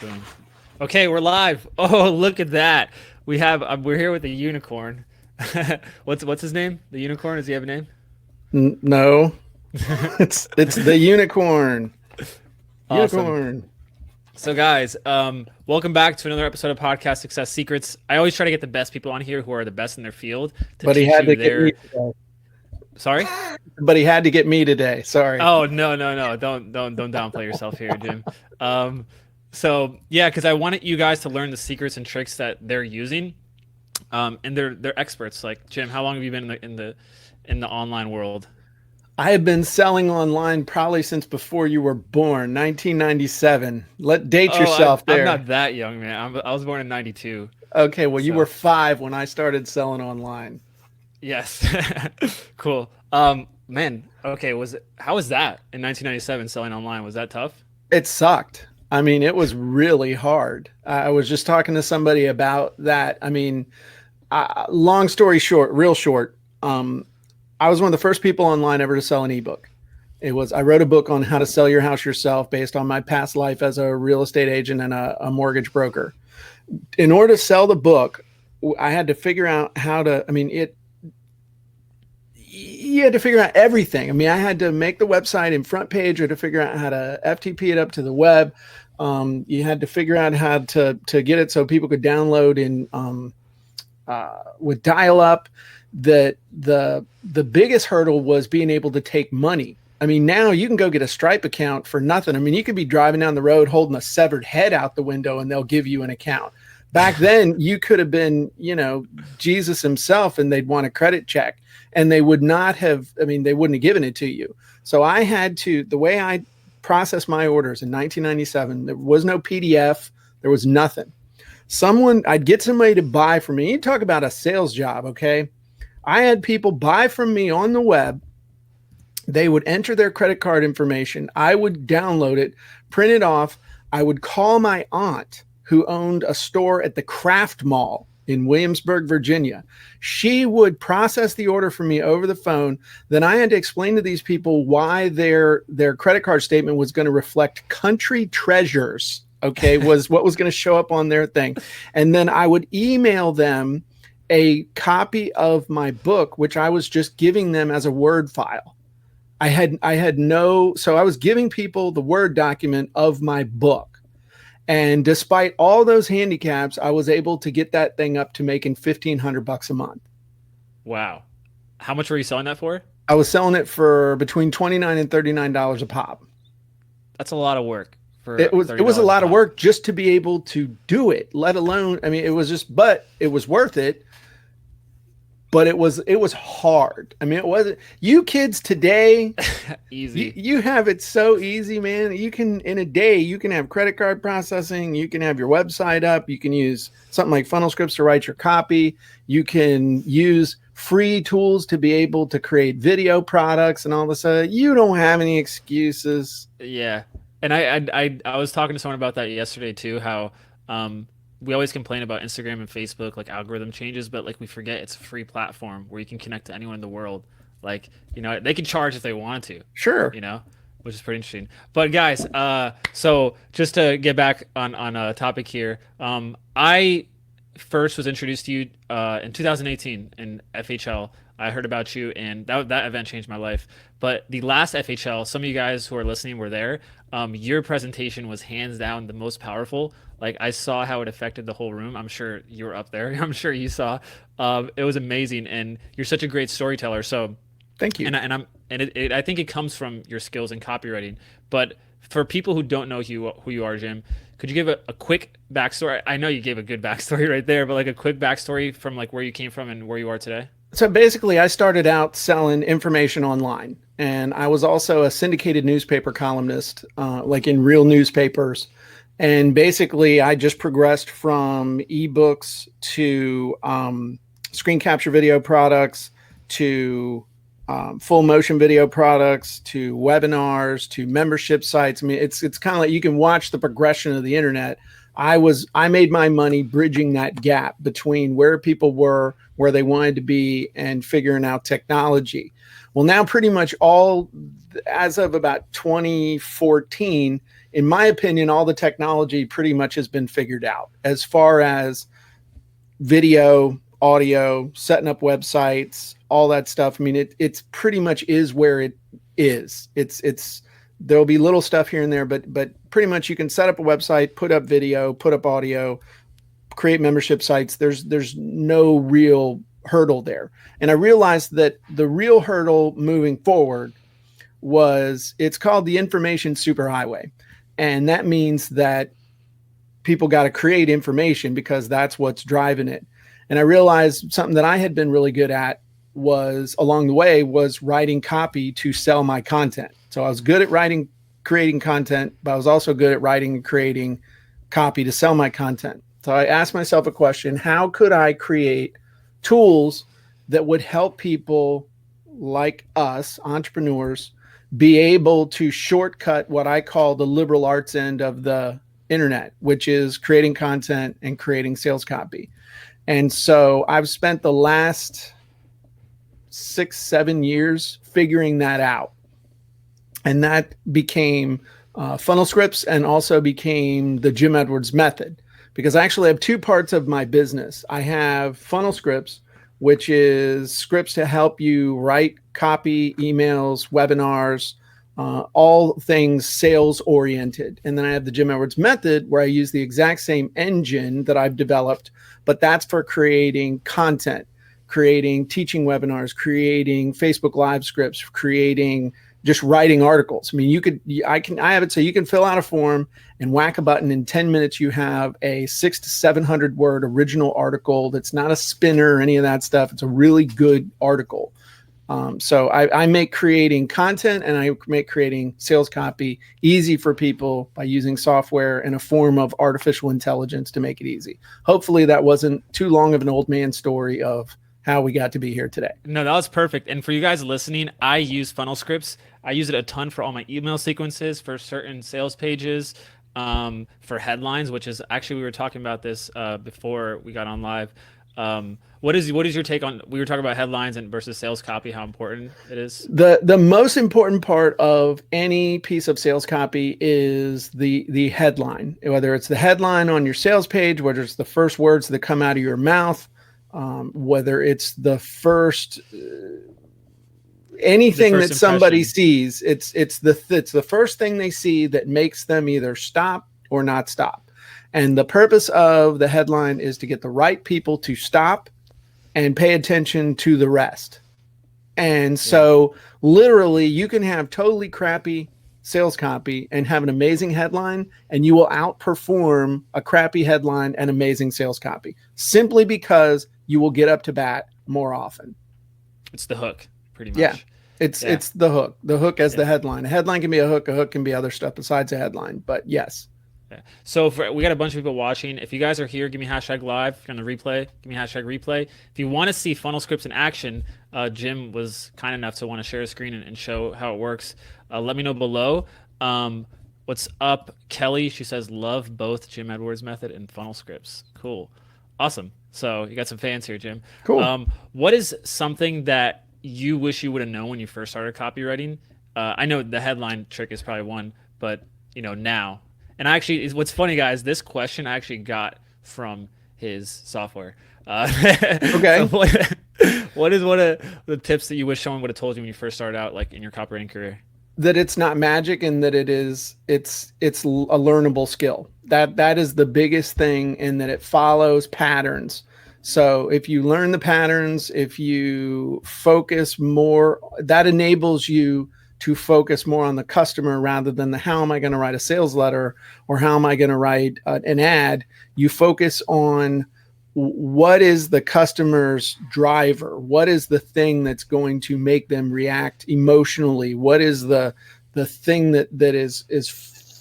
Boom. Okay, we're live. Oh, look at that. We're here with a unicorn. What's his name? The unicorn? Does he have a name? No, it's the unicorn. Awesome. Unicorn. So guys, welcome back to another episode of Podcast Success Secrets. I always try to get the best people on here who are the best in their field to But he teach had you to get me their. today. Sorry? But he had to get me today. Sorry. Oh, no. Don't downplay yourself here, Jim. Um so yeah, because I wanted you guys to learn the secrets and tricks that they're using. And they're experts. Like Jim, how long have you been in the online world? I have been selling online probably since before you were born, 1997. Date Oh, I'm yourself I'm there. not that young, man. I was born in '92. Okay, well you were So 5 when I started selling online. yes, cool. Man. Okay. How was that in 1997 selling online? Was that tough? It sucked. I mean, it was really hard. I was just talking to somebody about that. I mean, long story short, real short. I was one of the first people online ever to sell an ebook. I wrote a book on how to sell your house yourself based on my past life as a real estate agent and a mortgage broker. In order to sell the book, I had to figure out how to, I mean, you had to figure out everything. I mean, I had to make the website in front page, or to figure out how to FTP it up to the web. You had to figure out how to get it so people could download in with dial up. That the biggest hurdle was being able to take money. I mean, now you can go get a Stripe account for nothing. I mean, you could be driving down the road holding a severed head out the window and they'll give you an account. Back then, you could have been, Jesus himself, and they'd want a credit check, and they would not have, I mean, they wouldn't have given it to you. So I had to, the way I processed my orders in 1997, there was no PDF, there was nothing. I'd get somebody to buy from me. You talk about a sales job, okay? I had people buy from me on the web. They would enter their credit card information. I would download it, print it off. I would call my aunt, who owned a store at the Kraft Mall in Williamsburg, Virginia. She would process the order for me over the phone. Then I had to explain to these people why their credit card statement was going to reflect Country Treasures, okay, was what was going to show up on their thing. And then I would email them a copy of my book, which I was just giving them as a Word file. So I was giving people the Word document of my book. And despite all those handicaps, I was able to get that thing up to making $1,500 a month. Wow. How much were you selling that for? I was selling it for between $29 and $39 a pop. That's a lot of work for It was a $30 a lot of pop. work just to be able to do it, let alone, I mean, but it was worth it. But it was hard. I mean, it wasn't. You kids today, Easy. you have it so easy, man. You can, in a day, you can have credit card processing. You can have your website up. You can use something like Funnel Scripts to write your copy. You can use free tools to be able to create video products and all this. You don't have any excuses. Yeah. And I was talking to someone about that yesterday too, how we always complain about Instagram and Facebook, like algorithm changes, but like we forget it's a free platform where you can connect to anyone in the world. Like, they can charge if they want to, Sure. which is pretty interesting. But guys, so just to get back on a topic here, I first was introduced to you in 2018 in FHL. I heard about you, and that event changed my life. But the last FHL, some of you guys who are listening were there. Your presentation was hands down the most powerful. Like, I saw how it affected the whole room. I'm sure you were up there. I'm sure you saw. It was amazing, and you're such a great storyteller. So, Thank you. I think it comes from your skills in copywriting. But for people who don't know who you are, Jim, could you give a quick backstory? I know you gave a good backstory right there, but like a quick backstory from like where you came from and where you are today. So basically, I started out selling information online, and I was also a syndicated newspaper columnist, like in real newspapers. And basically, I just progressed from ebooks to screen capture video products to full motion video products to webinars to membership sites. I mean, it's kind of like you can watch the progression of the internet. I made my money bridging that gap between where people were, where they wanted to be, and figuring out technology. Well, now pretty much as of about 2014, in my opinion, all the technology pretty much has been figured out as far as video, audio, setting up websites, all that stuff. I mean, it's pretty much is where it is. It's there'll be little stuff here and there, but pretty much you can set up a website, put up video, put up audio, create membership sites. There's no real hurdle there. And I realized that the real hurdle moving forward was, it's called the information superhighway. And that means that people got to create information because that's what's driving it. And I realized something that I had been really good at was along the way was writing copy to sell my content. So I was good at writing, creating content, but I was also good at writing and creating copy to sell my content. So I asked myself a question: how could I create tools that would help people like us, entrepreneurs, be able to shortcut what I call the liberal arts end of the internet, which is creating content and creating sales copy. And so I've spent the last 6-7 years figuring that out. And that became funnel scripts, and also became the Jim Edwards method, because I actually have two parts of my business. I have funnel scripts, which is scripts to help you write copy, emails, webinars, all things sales oriented. And then I have the Jim Edwards method, where I use the exact same engine that I've developed, but that's for creating content, creating teaching webinars, creating Facebook Live scripts, creating just writing articles. I mean, I have it so you can fill out a form and whack a button. In 10 minutes, you have a 600 to 700 word original article that's not a spinner or any of that stuff. It's a really good article. So I make creating content and I make creating sales copy easy for people by using software and a form of artificial intelligence to make it easy. Hopefully that wasn't too long of an old man story of how we got to be here today. No, that was perfect. And for you guys listening, I use funnel scripts. I use it a ton for all my email sequences, for certain sales pages, for headlines, which is actually, we were talking about this before we got on live. What is your take on, we were talking about headlines and versus sales copy, how important it is? The most important part of any piece of sales copy is the headline, whether it's the headline on your sales page, whether it's the first words that come out of your mouth, whether it's the first anything that somebody sees. It's the first thing they see that makes them either stop or not stop. And the purpose of the headline is to get the right people to stop and pay attention to the rest. And so literally you can have totally crappy sales copy and have an amazing headline, and you will outperform a crappy headline and amazing sales copy, simply because you will get up to bat more often. It's the hook, pretty much. Yeah. It's the hook as the headline. A headline can be a hook can be other stuff besides a headline, but yes. Yeah. So we got a bunch of people watching. If you guys are here, give me hashtag live. If you're on the replay, give me hashtag replay. If you want to see funnel scripts in action, Jim was kind enough to want to share a screen and show how it works. Let me know below. What's up, Kelly? She says, love both Jim Edwards method and funnel scripts. Cool. Awesome. So you got some fans here, Jim. Cool. What is something that you wish you would have known when you first started copywriting? I know the headline trick is probably one, but now. And actually, what's funny, guys, this question I actually got from his software. Okay. So what is one of the tips that you wish someone would have told you when you first started out, like in your copywriting career? That it's not magic, and that it's a learnable skill. That is the biggest thing, in that it follows patterns. So if you learn the patterns, if you focus more, that enables you to focus more on the customer rather than the how am I going to write a sales letter or how am I going to write an ad. You focus on what is the customer's driver? What is the thing that's going to make them react emotionally? What is the thing that is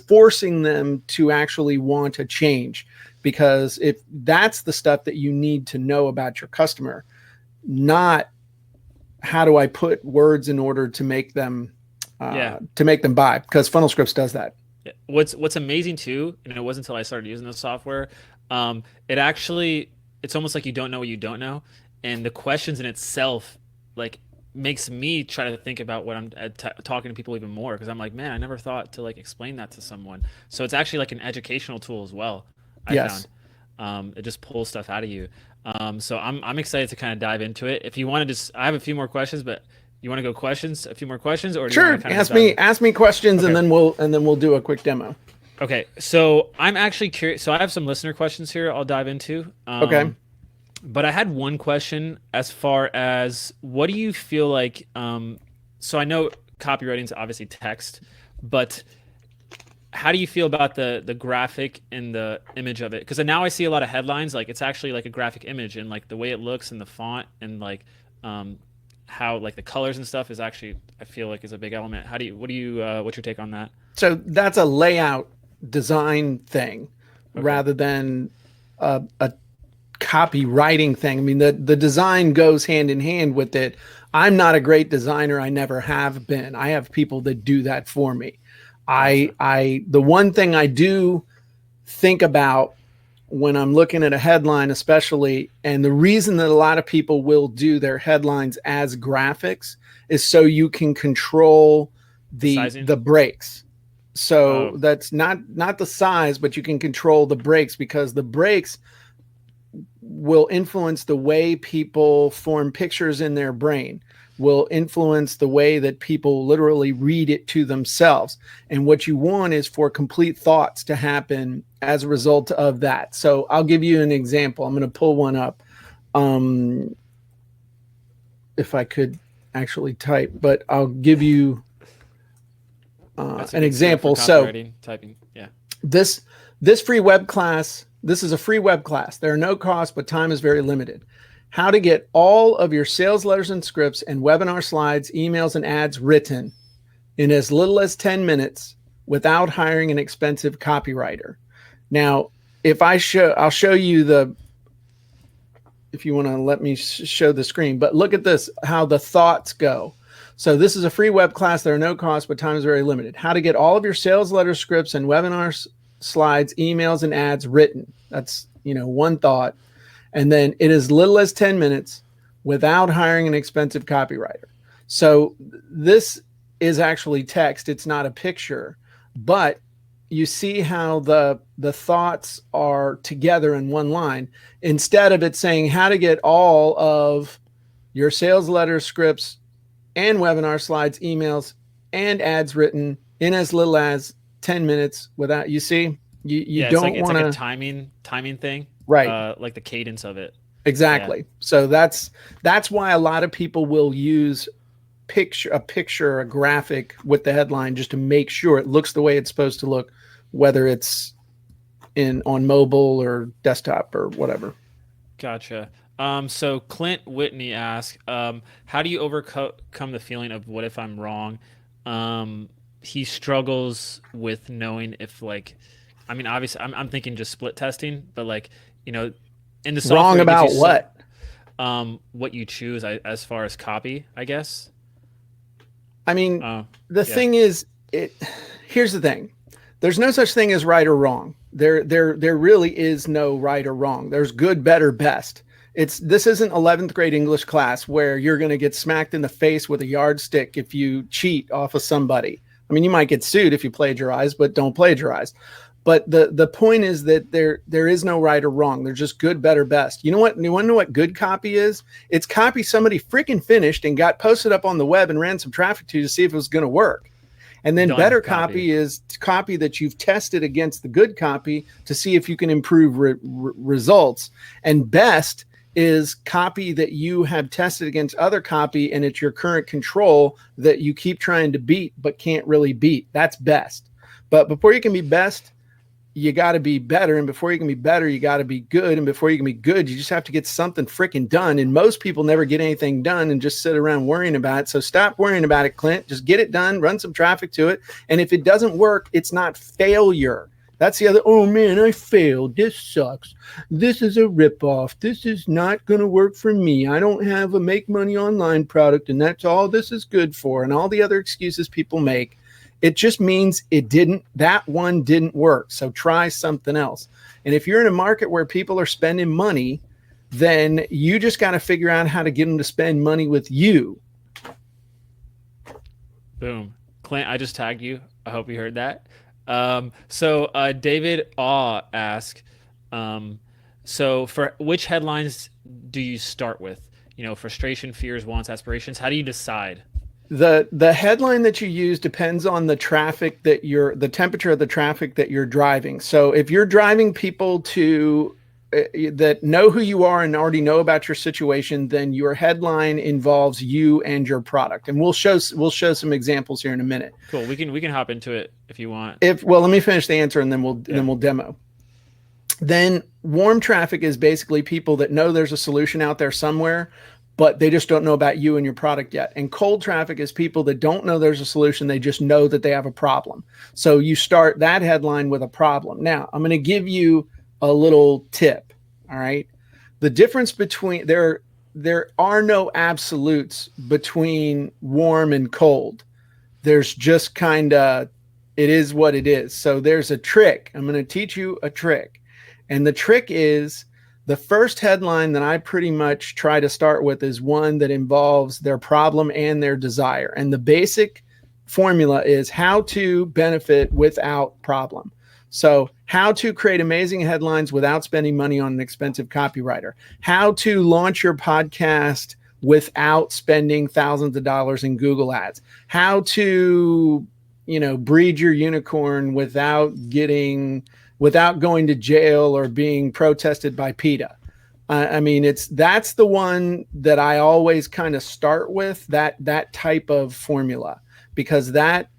forcing them to actually want to change? Because if that's the stuff that you need to know about your customer, not how do I put words in order to make them buy, because funnel scripts does that. Yeah. What's amazing too, and it wasn't until I started using this software, it's almost like you don't know what you don't know, and the questions in itself like makes me try to think about what I'm talking to people even more, because I'm like, man, I never thought to like explain that to someone. So it's actually like an educational tool as well. I Yes. found it just pulls stuff out of you. So I'm excited to kind of dive into it. If you want to just, I have a few more questions, but you want to go questions, a few more questions, or do you want Sure. to kind of just dive in? Ask me questions, and Okay. then we'll do a quick demo. Okay. So I'm actually curious. So I have some listener questions here I'll dive into. Okay. But I had one question as far as what do you feel like? So I know copywriting is obviously text, but how do you feel about the graphic and the image of it? Because now I see a lot of headlines, like it's actually like a graphic image, and like the way it looks and the font and like um, how like the colors and stuff is actually, I feel like, is a big element. How do you what's your take on that? So that's a layout design thing Okay. rather than a copywriting thing. I mean, the design goes hand in hand with it. I'm not a great designer. I never have been. I have people that do that for me. Gotcha. The one thing I do think about when I'm looking at a headline, especially, and the reason that a lot of people will do their headlines as graphics is so you can control The sizing. the breaks. So Oh, that's not the size, but you can control the breaks, because the breaks will influence the way people form pictures in their brain, will influence the way that people literally read it to themselves. And what you want is for complete thoughts to happen as a result of that. So I'll give you an example. I'm going to pull one up. Um, if I could actually type, but I'll give you that's a an good skill for example. So copywriting, typing. Yeah. this this free web class, this is a free web class. There are no costs, but time is very limited. How to get all of your sales letters and scripts and webinar slides, emails, and ads written in as little as 10 minutes without hiring an expensive copywriter. Now, if I'll show you if you want to let me show the screen, but look at this, how the thoughts go. So this is a free web class. There are no costs, but time is very limited. How to get all of your sales letter scripts and webinars, slides, emails, and ads written. That's, one thought. And then it is little as 10 minutes without hiring an expensive copywriter. So this is actually text. It's not a picture, but you see how the thoughts are together in one line, instead of it saying how to get all of your sales letter scripts and webinar slides, emails, and ads written in as little as 10 minutes without, you see, you Yeah, it's like don't it's want like a to, timing thing. right. Like the cadence of it. Yeah. Exactly. So that's why a lot of people will use a graphic with the headline, just to make sure it looks the way it's supposed to look, whether it's on mobile or desktop or whatever. Gotcha. So Clint Whitney asks, how do you overcome the feeling of what if I'm wrong? He struggles with knowing if like, I mean, obviously I'm thinking just split testing, but like, you know, in the Wrong software it gives you about what? what you choose as far as copy, I guess. I mean, Oh, the yeah. thing is, here's the thing. There's no such thing as right or wrong. There really is no right or wrong. There's good, better, best. This isn't 11th grade English class where you're going to get smacked in the face with a yardstick if you cheat off of somebody. I mean, you might get sued if you plagiarize, but don't plagiarize. But the point is that there is no right or wrong. There's just good, better, best. You know what? You want to know what good copy is? It's copy somebody freaking finished and got posted up on the web and ran some traffic to see if it was going to work. And then Done better copy. copy is copy that you've tested against the good copy to see if you can improve results. And best is copy that you have tested against other copy and it's your current control that you keep trying to beat but can't really beat. That's best. But before you can be best, you got to be better. And before you can be better, you got to be good. And before you can be good, you just have to get something freaking done. And most people never get anything done and just sit around worrying about it. So stop worrying about it, Clint. Just get it done, run some traffic to it. And if it doesn't work, it's not failure. That's the other, oh man, I failed. This sucks. This is a ripoff. This is not going to work for me. I don't have a make money online product, and that's all this is good for. And all the other excuses people make. It just means that one didn't work. So try something else. And if you're in a market where people are spending money, then you just got to figure out how to get them to spend money with you. Boom. Clint, I just tagged you. I hope you heard that. David Aw asked, um, so for which headlines do you start with? You know, frustration, fears, wants, aspirations. How do you decide? The headline that you use depends on the traffic that the temperature of the traffic that you're driving. So if you're driving people to that know who you are and already know about your situation, then your headline involves you and your product. And we'll show some examples here in a minute. Cool. We can hop into it if you want. Let me finish the answer and then we'll demo. Then warm traffic is basically people that know there's a solution out there somewhere, but they just don't know about you and your product yet. And cold traffic is people that don't know there's a solution. They just know that they have a problem. So you start that headline with a problem. Now, I'm going to give you a little tip. All right. The difference between there are no absolutes between warm and cold. There's just kind of, it is what it is. So there's a trick. I'm going to teach you a trick. And the trick is the first headline that I pretty much try to start with is one that involves their problem and their desire. And the basic formula is how to benefit without problem. So how to create amazing headlines without spending money on an expensive copywriter, how to launch your podcast without spending thousands of dollars in Google ads, how to, breed your unicorn without going to jail or being protested by PETA. That's the one that I always kind of start with, that type of formula, because that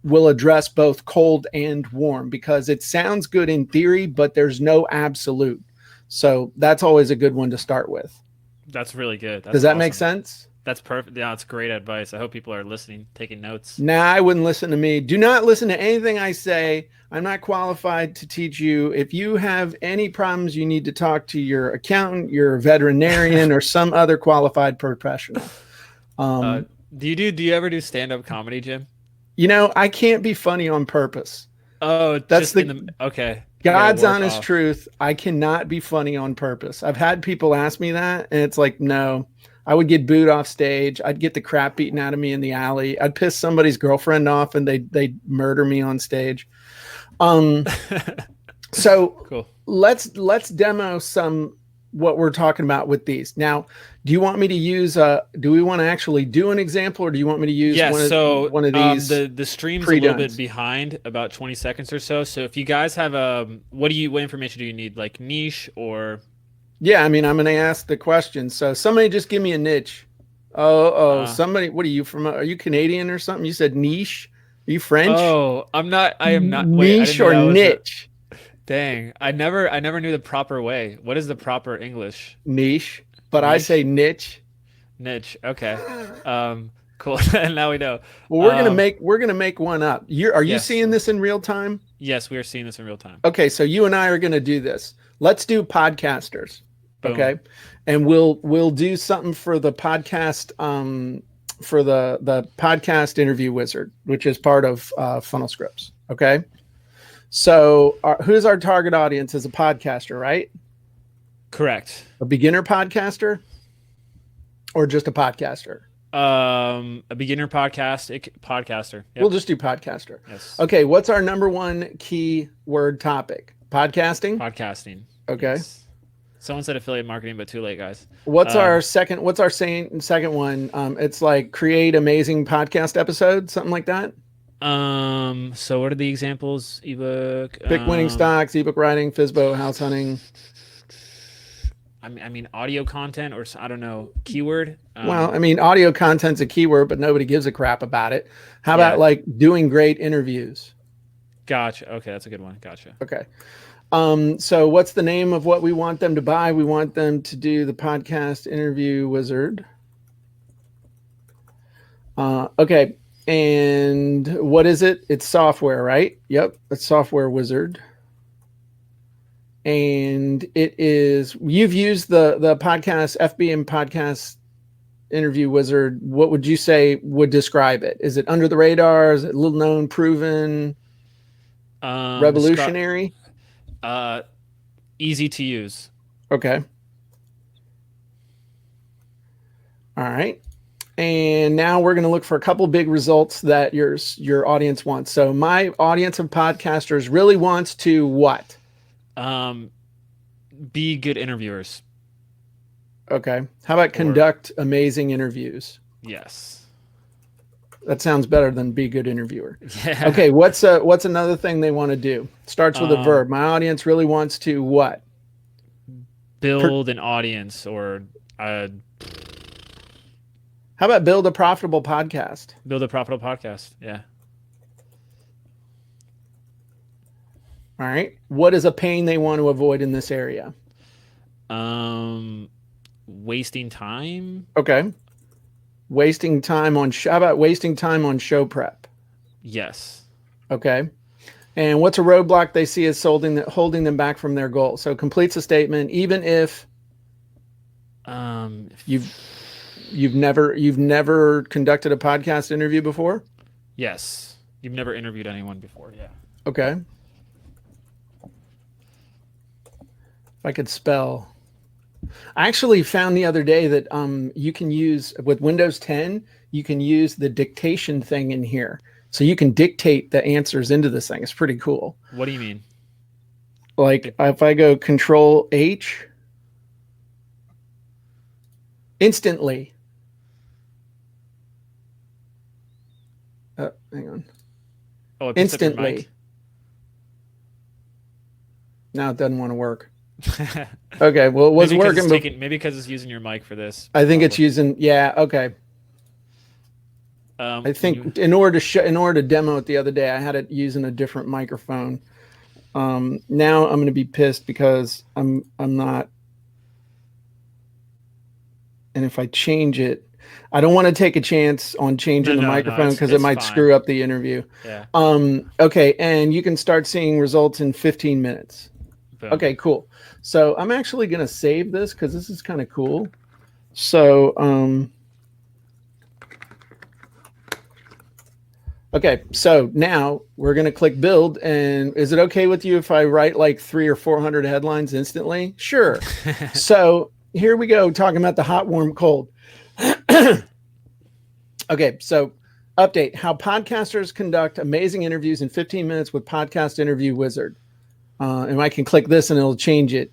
will address both cold and warm, because it sounds good in theory, but there's no absolute. So that's always a good one to start with. That's really good. Does that make sense? That's perfect. Yeah, that's great advice. I hope people are listening, taking notes. Nah, I wouldn't listen to me. Do not listen to anything I say. I'm not qualified to teach you. If you have any problems, you need to talk to your accountant, your veterinarian, or some other qualified professional. Do you ever do stand-up comedy, Jim? I can't be funny on purpose. Oh, that's okay. God's honest truth. I cannot be funny on purpose. I've had people ask me that, and it's like, no. I would get booed off stage. I'd get the crap beaten out of me in the alley. I'd piss somebody's girlfriend off, and they'd murder me on stage. So cool. Let's demo some what we're talking about with these. Now, do you want me to use do we want to actually do an example, or do you want me to use one of these? The stream's a little bit behind, about 20 seconds or so. So if you guys have what information do you need? Like niche or? Yeah, I'm going to ask the question. So somebody just give me a niche. Somebody, what are you from? Are you Canadian or something? You said niche. Are you French? Oh, I am not. Niche or niche? Dang, I never knew the proper way. What is the proper English? Niche, but niche? I say niche. Niche. Okay. Cool. Now we know. Well, we're gonna make one up. Are you seeing this in real time? Yes, we are seeing this in real time. Okay, so you and I are gonna do this. Let's do podcasters. Boom. Okay, and we'll do something for the podcast for the podcast interview wizard, which is part of Funnel Scripts. Okay, so who's our target audience as a podcaster, right? Correct. A beginner podcaster, or just a podcaster? A beginner podcaster. Yep. We'll just do podcaster. Yes. Okay, what's our number one keyword topic? Podcasting. Okay. Yes. Someone said affiliate marketing, but too late, guys. What's our second one? It's like create amazing podcast episodes, something like that. So what are the examples? Ebook. Pick winning stocks, ebook writing, FSBO, house hunting. I mean, audio content, or I don't know, keyword. Audio content's a keyword, but nobody gives a crap about it. How about like doing great interviews? Gotcha. Okay, that's a good one. Gotcha. Okay. So what's the name of what we want them to buy? We want them to do the podcast interview wizard. Okay. And what is it? It's software, right? Yep. It's software wizard. And it is, you've used the podcast, FBM podcast interview wizard. What would you say would describe it? Is it under the radar? Is it little known, proven, revolutionary? Easy to use. Okay. All right. And now we're going to look for a couple big results that your audience wants. So my audience of podcasters really wants to what? Be good interviewers. Okay. How about conduct amazing interviews? Yes. That sounds better than be good interviewer. Yeah. Okay. What's another thing they want to do? Starts with a verb. My audience really wants to what? Build an audience, or how about build a profitable podcast? Build a profitable podcast. Yeah. All right. What is a pain they want to avoid in this area? Wasting time. Okay. Wasting time on how about wasting time on show prep? Yes. Okay. And what's a roadblock they see as holding them back from their goal? So completes a statement, even if you've never conducted a podcast interview before? Yes. You've never interviewed anyone before. Yeah. Okay. If I could spell. I actually found the other day that you can use, with Windows 10, you can use the dictation thing in here. So you can dictate the answers into this thing. It's pretty cool. What do you mean? Like if I go Control H, instantly. Hang on. Oh, it picks up your Instantly. mic? Now it doesn't want to work. Okay, well, it was working. Maybe because it's using your mic for this. I think it's using. Yeah. Okay. I think in order to demo it the other day, I had it using a different microphone. Now I'm going to be pissed because I'm not. And if I change it, I don't want to take a chance on changing the microphone because it might screw up the interview. Yeah. Okay, and you can start seeing results in 15 minutes. Boom. Okay, cool. So I'm actually going to save this because this is kind of cool. So, okay, so now we're going to click build. And is it okay with you if I write like 300 or 400 headlines instantly? Sure. So here we go, talking about the hot, warm, cold. Okay, so update how podcasters conduct amazing interviews in 15 minutes with Podcast Interview Wizard. And I can click this and it'll change it.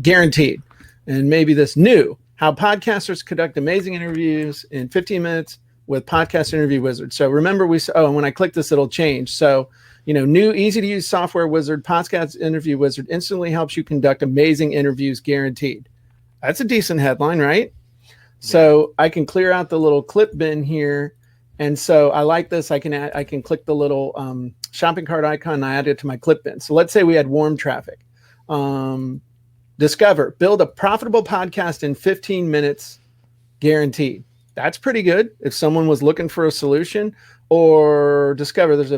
Guaranteed. And maybe this new, how podcasters conduct amazing interviews in 15 minutes with Podcast Interview Wizard. So remember and when I click this, it'll change. So, new easy to use software wizard, Podcast Interview Wizard instantly helps you conduct amazing interviews guaranteed. That's a decent headline, right? Yeah. So I can clear out the little clip bin here. And so I like this. I can click the little shopping cart icon and I add it to my clip bin. So let's say we had warm traffic. Discover, build a profitable podcast in 15 minutes, guaranteed. That's pretty good if someone was looking for a solution. Or discover, there's a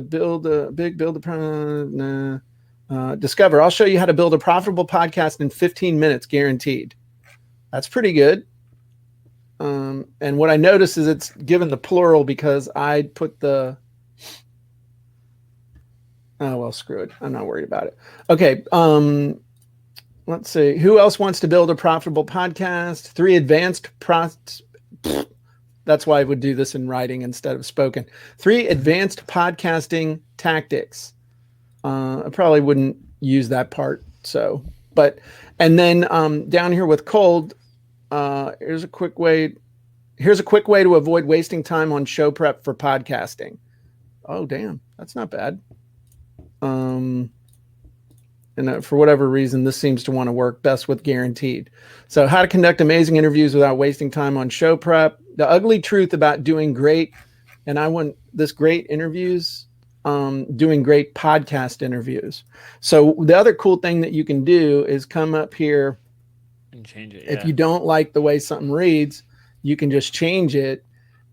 discover, I'll show you how to build a profitable podcast in 15 minutes, guaranteed. That's pretty good. And what I notice is it's given the plural because I put the, oh, well, screw it. I'm not worried about it. Okay. Let's see. Who else wants to build a profitable podcast? 3 advanced That's why I would do this in writing instead of spoken. 3 advanced podcasting tactics. I probably wouldn't use that part. So, and then down here with cold, here's a quick way to avoid wasting time on show prep for podcasting. Oh, damn. That's not bad. And for whatever reason, this seems to want to work best with guaranteed. So how to conduct amazing interviews without wasting time on show prep. The ugly truth about doing great, and I want this great interviews, doing great podcast interviews. So the other cool thing that you can do is come up here and change it. If you don't like the way something reads, you can just change it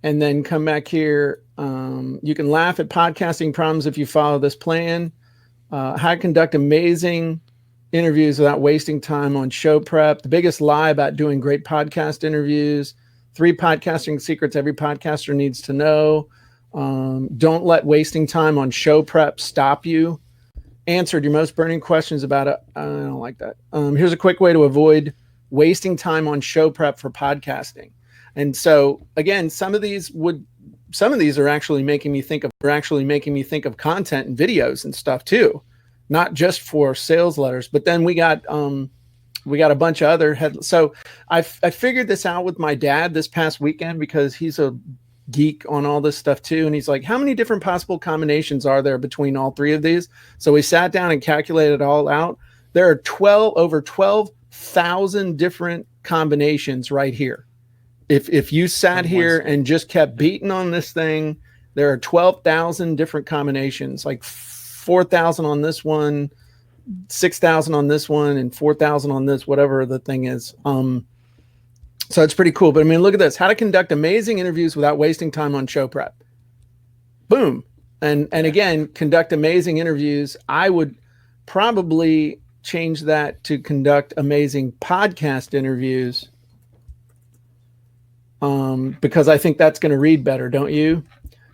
and then come back here. You can laugh at podcasting problems if you follow this plan. How to conduct amazing interviews without wasting time on show prep. The biggest lie about doing great podcast interviews. 3 podcasting secrets every podcaster needs to know. Don't let wasting time on show prep stop you. Answered your most burning questions about it. I don't like that. Here's a quick way to avoid wasting time on show prep for podcasting. And so again, some of these are actually making me think of content and videos and stuff too, not just for sales letters. But then we got a bunch of other so I figured this out with my dad this past weekend, because he's a geek on all this stuff too. And he's like, how many different possible combinations are there between all three of these? So we sat down and calculated it all out. There are over 12,000 different combinations right here. If you sat here and just kept beating on this thing, there are 12,000 different combinations, like 4,000 on this one, 6,000 on this one, and 4,000 on this, whatever the thing is. So it's pretty cool. But I mean, look at this: how to conduct amazing interviews without wasting time on show prep. Boom. And again, conduct amazing interviews. I would probably change that to conduct amazing podcast interviews. Because I think that's going to read better, don't you?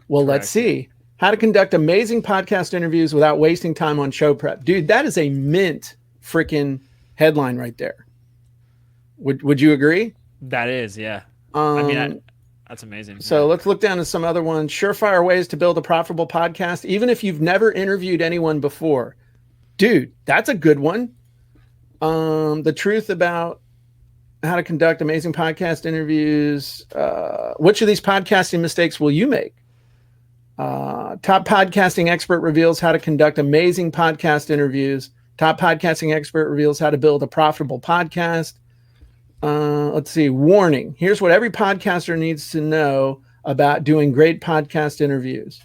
Well, Correct. Let's see. How to conduct amazing podcast interviews without wasting time on show prep. Dude, that is a mint freaking headline right there. Would you agree? That is, yeah. I mean, that's amazing. So let's look down at some other ones. Surefire ways to build a profitable podcast, even if you've never interviewed anyone before. Dude, that's a good one. The truth about how to conduct amazing podcast interviews. Which of these podcasting mistakes will you make? Top podcasting expert reveals how to conduct amazing podcast interviews. Top podcasting expert reveals how to build a profitable podcast. Let's see. Warning. Here's what every podcaster needs to know about doing great podcast interviews.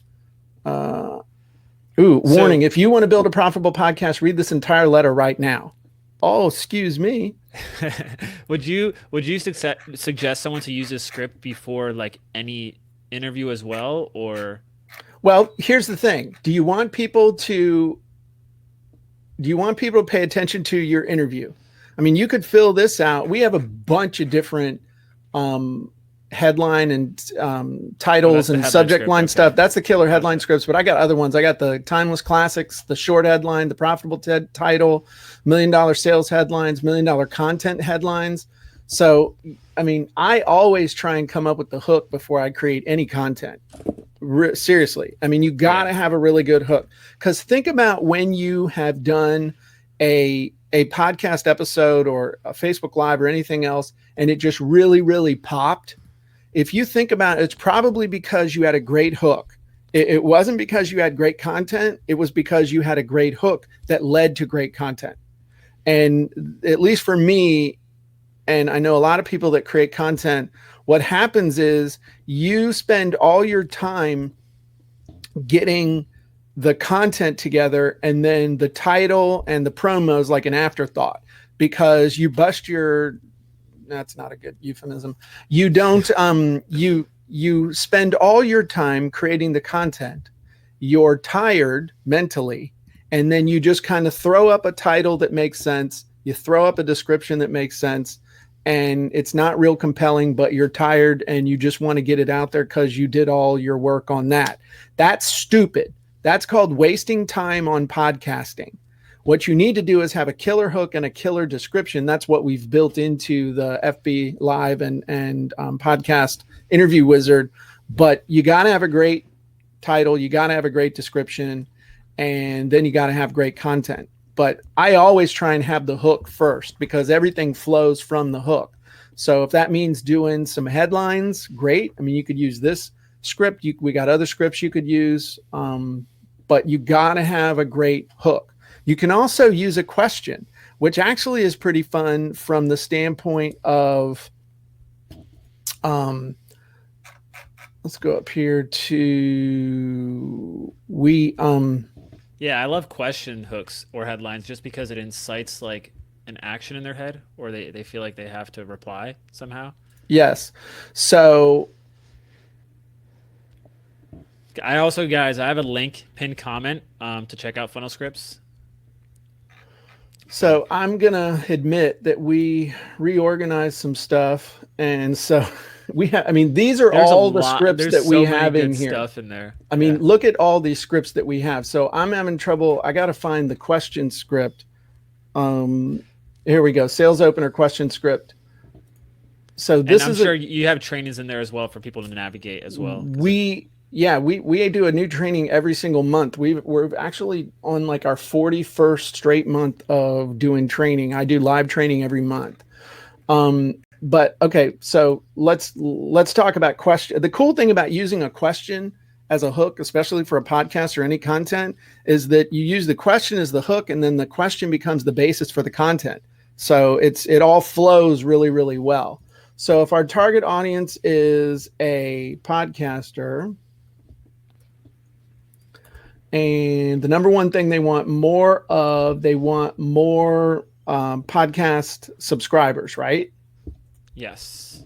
Warning. If you want to build a profitable podcast, read this entire letter right now. Oh, excuse me. Would you suggest someone to use this script before like any interview as well, or? Well, here's the thing. Do you want people to pay attention to your interview? I mean, you could fill this out. We have a bunch of different headline and titles and subject line stuff. That's the killer headline scripts, but I got other ones. I got the timeless classics, the short headline, the profitable title, $1 million sales headlines, $1 million content headlines. So, I mean, I always try and come up with the hook before I create any content. Seriously. I mean, you got to have a really good hook, because think about when you have done a podcast episode or a Facebook Live or anything else, and it just really, really popped. If you think about it, it's probably because you had a great hook. It wasn't because you had great content. It was because you had a great hook that led to great content. And at least for me, and I know a lot of people that create content, what happens is you spend all your time getting the content together, and then the title and the promos like an afterthought, because you bust your, that's not a good euphemism. You don't, you spend all your time creating the content. You're tired mentally, and then you just kind of throw up a title that makes sense. You throw up a description that makes sense, and it's not real compelling, but you're tired and you just want to get it out there because you did all your work on that. That's stupid. That's called wasting time on podcasting. What you need to do is have a killer hook and a killer description. That's what we've built into the FB Live and podcast interview wizard. But you got to have a great title. You got to have a great description. And then you got to have great content. But I always try and have the hook first, because everything flows from the hook. So if that means doing some headlines, great. I mean, you could use this script. We got other scripts you could use. But you got to have a great hook. You can also use a question, which actually is pretty fun from the standpoint of, let's go up here to, yeah, I love question hooks or headlines just because it incites like an action in their head, or they feel like they have to reply somehow. Yes. So I also, guys, I have a link pinned comment to check out Funnel Scripts. So I'm going to admit that we reorganized some stuff. And so we have, I mean, these are all the scripts that we have in here. Stuff in there. I mean, look at all these scripts that we have. So I'm having trouble. I got to find the question script. Here we go. Sales opener question script. So And this I'm is sure you have trainings in there as well for people to navigate as well. we do a new training every single month. We're actually on like our 41st straight month of doing training. I do live training every month. But okay, so let's talk about question. The cool thing about using a question as a hook, especially for a podcast or any content, is that you use the question as the hook, and then the question becomes the basis for the content. So it all flows really, really well. So if our target audience is a podcaster, and the number one thing they want more podcast subscribers, right? Yes.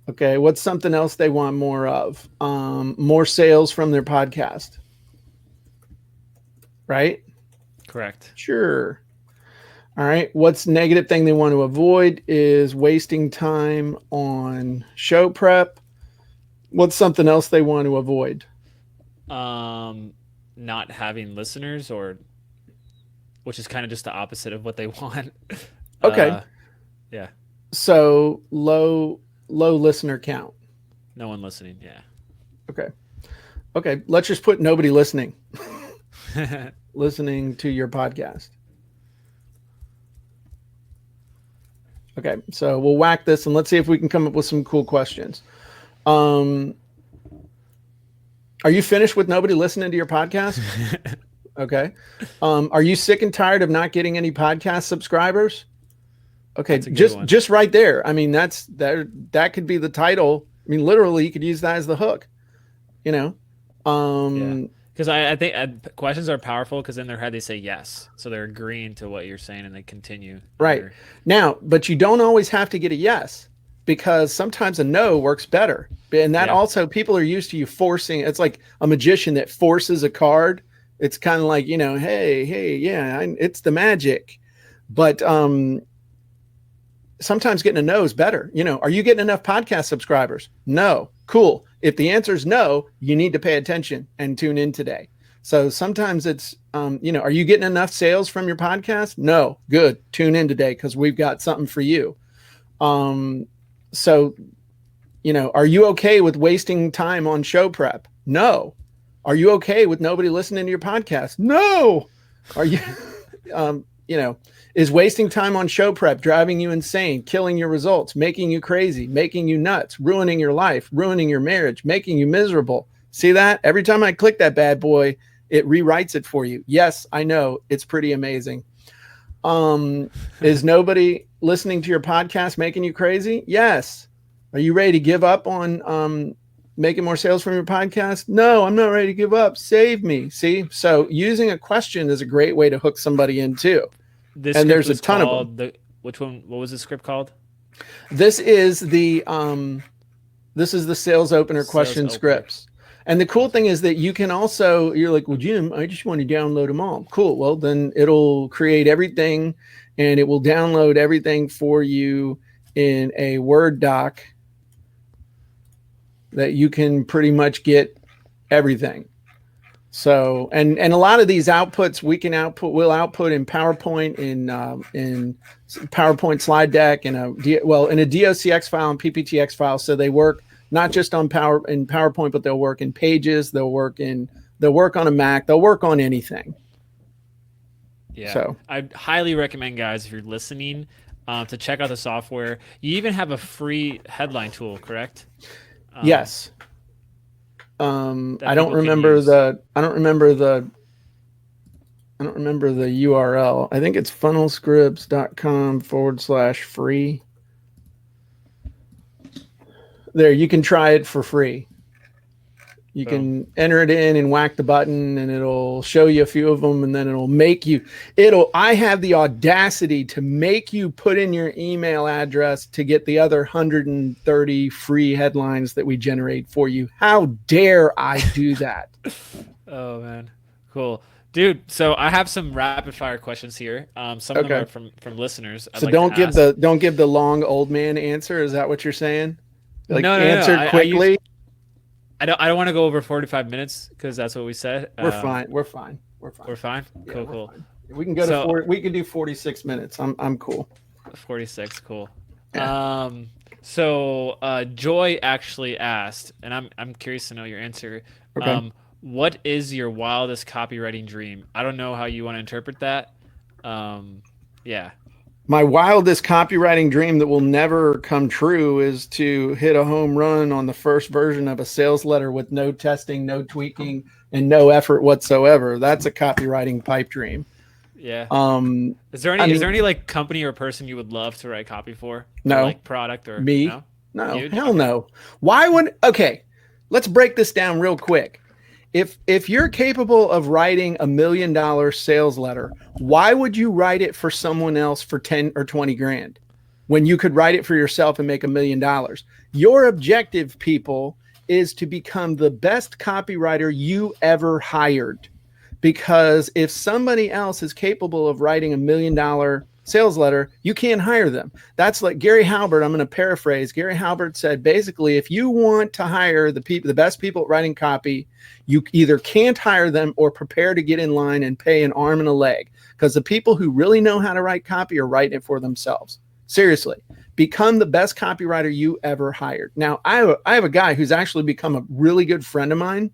Okay, what's something else they want more of? More sales from their podcast, right? Correct. Sure. All right. What's negative thing they want to avoid is wasting time on show prep. What's something else they want to avoid? Not having listeners, or which is kind of just the opposite of what they want. Okay. Yeah. So low listener count. No one listening. Yeah. Okay. Let's just put nobody listening. Listening to your podcast. Okay, so we'll whack this and let's see if we can come up with some cool questions. Are you finished with nobody listening to your podcast? Okay. Are you sick and tired of not getting any podcast subscribers? Okay, just right there. I mean, that could be the title. I mean, literally, you could use that as the hook. You know. Yeah. Because I think questions are powerful because in their head they say yes. So they're agreeing to what you're saying and they continue. Right. Now, but you don't always have to get a yes, because sometimes a no works better. And that also, people are used to you forcing. It's like a magician that forces a card. It's kind of like, hey, yeah, it's the magic. But sometimes getting a no is better. Are you getting enough podcast subscribers? No. Cool. If the answer is no, you need to pay attention and tune in today. So sometimes it's, are you getting enough sales from your podcast? No. Good. Tune in today because we've got something for you. So, are you okay with wasting time on show prep? No. Are you okay with nobody listening to your podcast? No. Are you, is wasting time on show prep driving you insane, killing your results, making you crazy, making you nuts, ruining your life, ruining your marriage, making you miserable? See that? Every time I click that bad boy, it rewrites it for you. Yes, I know. It's pretty amazing. Is nobody listening to your podcast making you crazy? Yes. Are you ready to give up on making more sales from your podcast? No, I'm not ready to give up. Save me. See? So using a question is a great way to hook somebody in too. And there's a ton of them. Which one? What was the script called? This is the sales opener question scripts. And the cool thing is that you can also, you're like, well, Jim, I just want to download them all. Cool. Well, then it'll create everything and it will download everything for you in a Word doc that you can pretty much get everything. So, and a lot of these outputs we'll output in PowerPoint, in PowerPoint slide deck, in a DOCX file and PPTX file. So they work not just in PowerPoint, but they'll work in Pages. They'll work on a Mac. They'll work on anything. Yeah. So I highly recommend, guys, if you're listening, to check out the software. You even have a free headline tool, correct? Yes. I don't remember the URL. I think it's funnelscripts.com/free. There, you can try it for free. You can enter it in and whack the button and it'll show you a few of them, and then I have the audacity to make you put in your email address to get the other 130 free headlines that we generate for you. How dare I do that? Oh man. Cool. Dude, so I have some rapid fire questions here. Some of them are from listeners. So don't give the long old man answer. Is that what you're saying? Answer quickly. I don't want to go over 45 minutes because that's what we said. We're fine. We're fine. Yeah, Cool. We can go to we can do 46 minutes. I'm cool. 46, cool. Yeah. Joy actually asked, and I'm curious to know your answer. Okay. What is your wildest copywriting dream? I don't know how you want to interpret that. Yeah. My wildest copywriting dream that will never come true is to hit a home run on the first version of a sales letter with no testing, no tweaking, and no effort whatsoever. That's a copywriting pipe dream. Yeah. Um, Is there any like company or person you would love to write copy for? Or no, like product or me, no? no, You? hell Okay. no. Why would, okay, let's break this down real quick. If you're capable of writing $1 million sales letter, why would you write it for someone else for 10 or 20 grand when you could write it for yourself and make $1 million? Your objective, people, is to become the best copywriter you ever hired. Because if somebody else is capable of writing $1 million sales letter, you can't hire them. That's like Gary Halbert. I'm going to paraphrase. Gary Halbert said, basically, if you want to hire the best people at writing copy, you either can't hire them or prepare to get in line and pay an arm and a leg, because the people who really know how to write copy are writing it for themselves. Seriously, become the best copywriter you ever hired. Now, I have a guy who's actually become a really good friend of mine.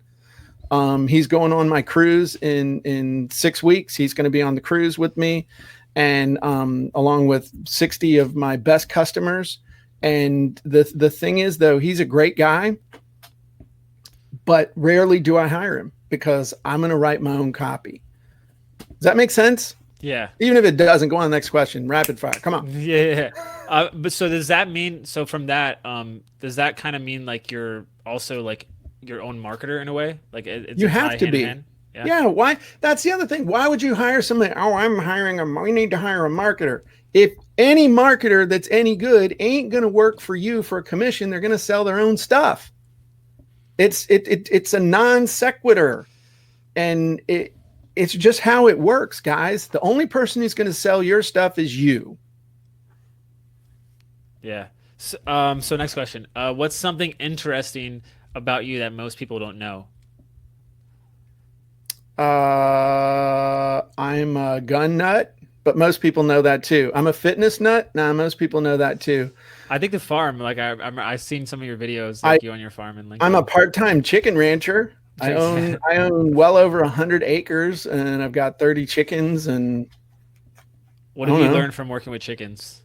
He's going on my cruise in 6 weeks. He's going to be on the cruise with me, and along with 60 of my best customers. And the thing is, though, he's a great guy, but rarely do I hire him because I'm going to write my own copy. Does that make sense? Yeah. Even if it doesn't, go on to the next question. Rapid fire. Come on. Yeah. But so does that mean, so from that, does that kind of mean like you're also like your own marketer in a way? Like it's You have to be. Yeah. Why? That's the other thing. Why would you hire somebody? Oh, we need to hire a marketer. If any marketer that's any good ain't going to work for you for a commission, they're going to sell their own stuff. It's a non sequitur, and it's just how it works, guys. The only person who's going to sell your stuff is you. Yeah. So next question. What's something interesting about you that most people don't know? I'm a gun nut, but most people know that too. I'm a fitness nut. Nah, most people know that too. I think the farm, like I've seen some of your videos, like you on your farm and like I'm a part-time chicken rancher. I own well over 100 acres, and I've got 30 chickens. And what have you learned from working with chickens?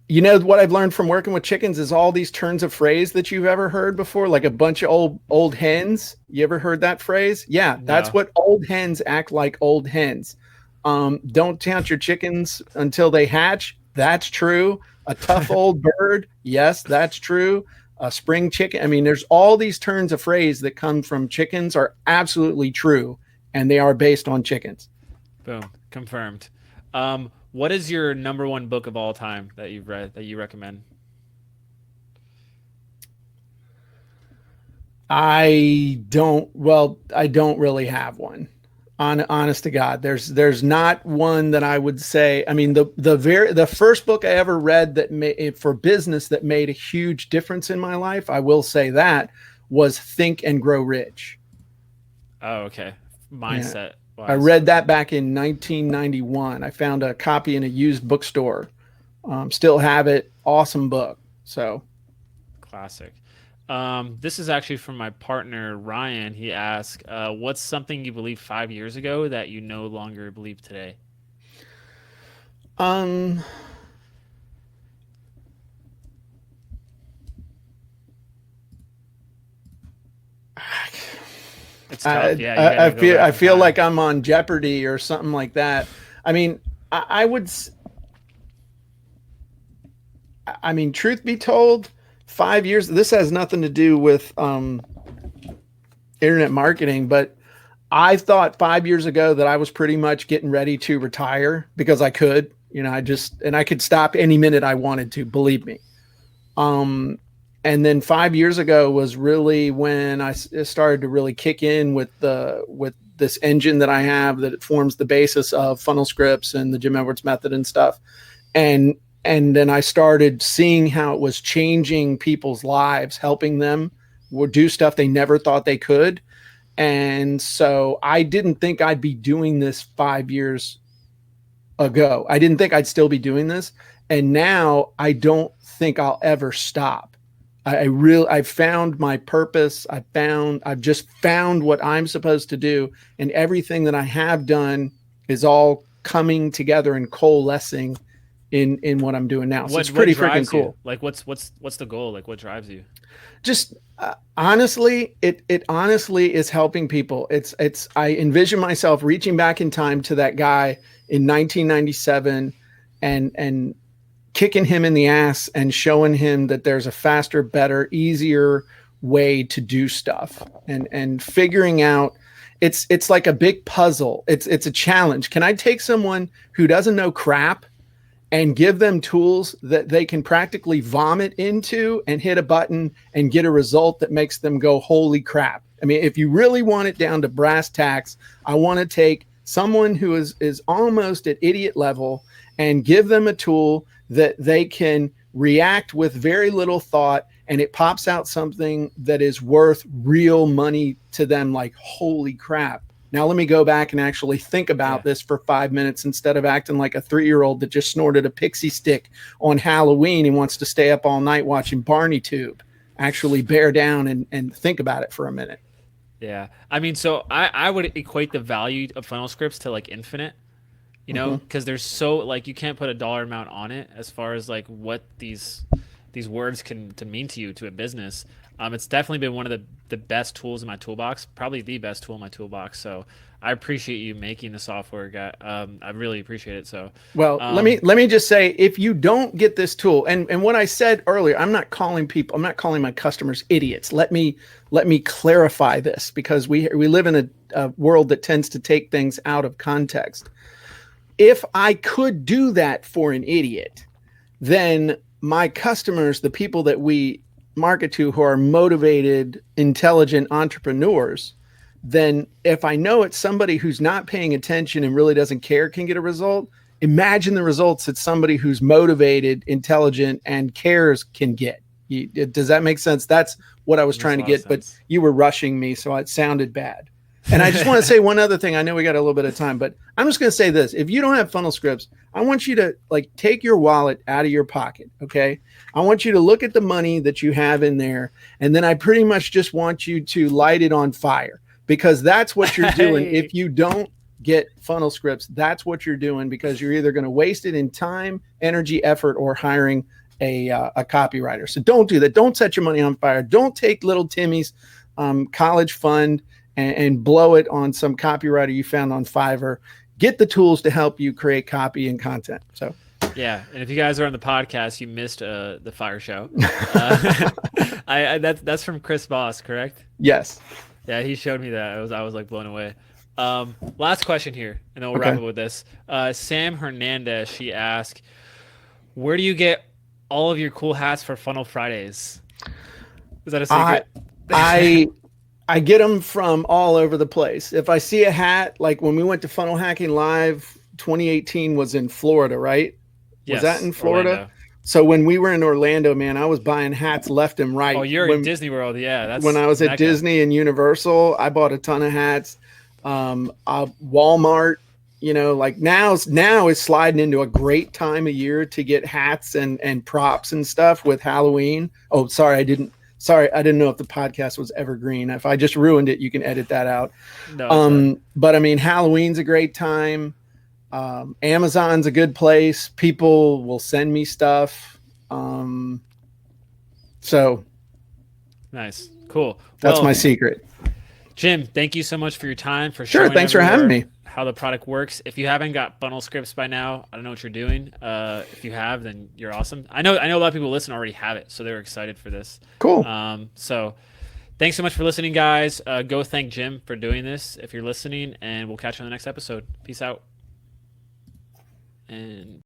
You know what I've learned from working with chickens is all these turns of phrase that you've ever heard before, like a bunch of old hens. You ever heard that phrase? Yeah, that's what old hens act like. Old hens. Don't count your chickens until they hatch. That's true. A tough old bird. Yes, that's true. A spring chicken. I mean, there's all these turns of phrase that come from chickens are absolutely true, and they are based on chickens. Boom. Confirmed. What is your number one book of all time that you've read that you recommend? I don't really have one. Honest to God, there's not one that I would say. I mean, the first book I ever read that made for business that made a huge difference in my life, I will say that, was Think and Grow Rich. Oh, okay. Mindset. Yeah. I read that back in 1991. I found a copy in a used bookstore. Still have it. Awesome book. So, classic. This is actually from my partner Ryan. He asked, "What's something you believed 5 years ago that you no longer believe today?" It's tough. Yeah, I feel like I'm on Jeopardy or something like that. I mean, I mean, truth be told, 5 years. This has nothing to do with internet marketing, but I thought 5 years ago that I was pretty much getting ready to retire because I could. You know, I could stop any minute I wanted to. Believe me. And then 5 years ago was really when I started to really kick in with this engine that I have that forms the basis of funnel scripts and the Jim Edwards method and stuff. And then I started seeing how it was changing people's lives, helping them do stuff they never thought they could. And so I didn't think I'd be doing this 5 years ago. I didn't think I'd still be doing this. And now I don't think I'll ever stop. I've found my purpose. I've just found what I'm supposed to do. And everything that I have done is all coming together and coalescing in what I'm doing now. So it's pretty freaking cool. You? Like what's the goal? Like what drives you? Just honestly, it honestly is helping people. I envision myself reaching back in time to that guy in 1997 and kicking him in the ass and showing him that there's a faster, better, easier way to do stuff, and figuring out it's like a big puzzle. It's a challenge. Can I take someone who doesn't know crap and give them tools that they can practically vomit into and hit a button and get a result that makes them go, holy crap? I mean, if you really want it down to brass tacks, I want to take someone who is almost at idiot level and give them a tool that they can react with very little thought, and it pops out something that is worth real money to them, like, holy crap. Now let me go back and actually think about this for 5 minutes instead of acting like a 3-year-old that just snorted a pixie stick on Halloween and wants to stay up all night watching Barney Tube. Actually bear down and think about it for a minute. Yeah. I mean, so I would equate the value of funnel scripts to like infinite, you know, because there's so like you can't put a dollar amount on it as far as like what these words can to mean to you, to a business. It's definitely been one of the best tools in my toolbox, probably the best tool in my toolbox. So I appreciate you making the software, guy. I really appreciate it. So well, let me just say, if you don't get this tool, and what I said earlier, I'm not calling my customers idiots. Let me clarify this, because we live in a world that tends to take things out of context. If I could do that for an idiot, then my customers, the people that we market to who are motivated, intelligent entrepreneurs, then if I know it's somebody who's not paying attention and really doesn't care can get a result, imagine the results that somebody who's motivated, intelligent, and cares can get. Does that make sense? That's what I was trying to get, but you were rushing me, so it sounded bad. And I just want to say one other thing. I know we got a little bit of time, but I'm just going to say this. If you don't have funnel scripts, I want you to like take your wallet out of your pocket. Okay. I want you to look at the money that you have in there. And then I pretty much just want you to light it on fire, because that's what you're doing. If you don't get funnel scripts, that's what you're doing, because you're either going to waste it in time, energy, effort, or hiring a copywriter. So don't do that. Don't set your money on fire. Don't take little Timmy's college fund and blow it on some copywriter you found on Fiverr. Get the tools to help you create copy and content. So, yeah. And if you guys are on the podcast, you missed the fire show. That's from Chris Voss, correct? Yes. Yeah, he showed me that. I was like blown away. Last question here, and then we'll wrap up with this. Sam Hernandez, she asked, where do you get all of your cool hats for Funnel Fridays? Is that a secret? I get them from all over the place. If I see a hat, like when we went to Funnel Hacking Live, 2018 was in Florida, right? Yes, was that in Florida? Orlando. So when we were in Orlando, man, I was buying hats left and right. Oh, you're in Disney World. Yeah. That's when I was at Disney and Universal, I bought a ton of hats. Walmart, you know, like now is sliding into a great time of year to get hats and props and stuff with Halloween. Oh, sorry, I didn't know if the podcast was evergreen. If I just ruined it, you can edit that out. No, but I mean, Halloween's a great time. Amazon's a good place. People will send me stuff. So nice. Cool. That's my secret. Jim, thank you so much for your time, for showing thanks for having me. How the product works. If you haven't got funnel scripts by now, I don't know what you're doing. If you have, then you're awesome. I know a lot of people listen already have it, so they're excited for this. Cool. So thanks so much for listening, guys. Go thank Jim for doing this if you're listening, and we'll catch you on the next episode. Peace out. And